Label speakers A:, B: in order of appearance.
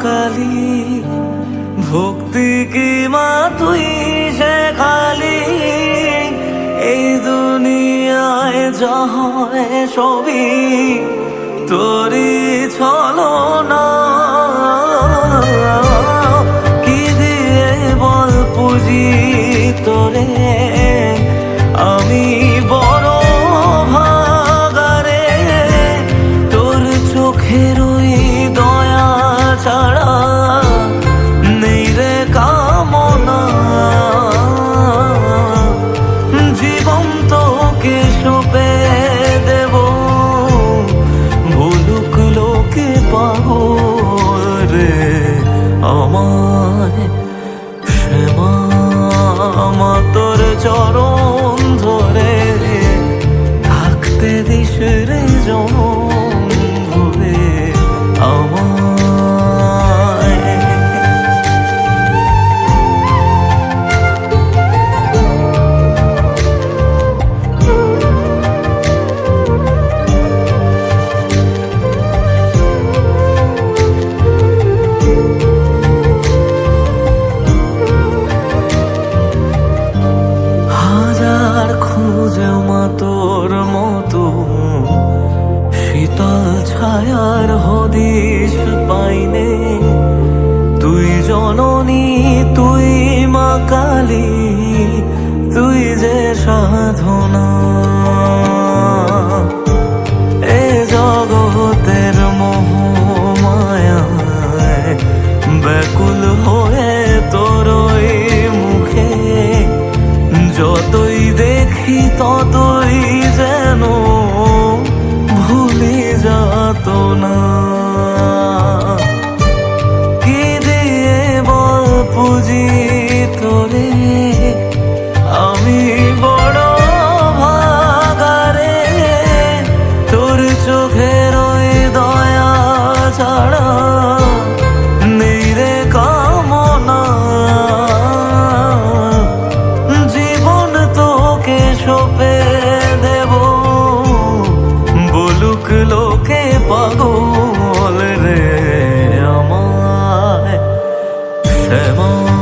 A: কালী ভক্তি কি মা তুই শেখালি এই দুনিয়ায় যা হয় সবই তোরি ছলনা কি দিয়ে বল পুজি তোরে আমি বড় ভাগারে তোর চোখের ওই দয়া ছাড়া নেই রে কামনা জীবন তোকে সঁপে দেব ভুলুক লোকে পাগল রে আমায় শ্যামা তোর চরণ ধরে থাকতে দিস রে জনম ভরে আমায়। হাজার খুঁজে মা তোর মতো শীতল ছায়ার হদিশ পাইনে তুই জননী তুই মা কালী তুই যে সাধনা এ জগতের মোহ মায়ায় ব্যাকুল হয়ে তোর ওই মুখে যতই দেখি ততই যেন ভুলে যাত না কি দিয়ে বল পুজি তোরে আমি বড় ভাগারে তোর চোখের ওই দয়া ছাড়া নেই রে কামনা জীবন তোকে সঁপে দেব বলুক লোকে পাগল রে আমায় শ্যামা।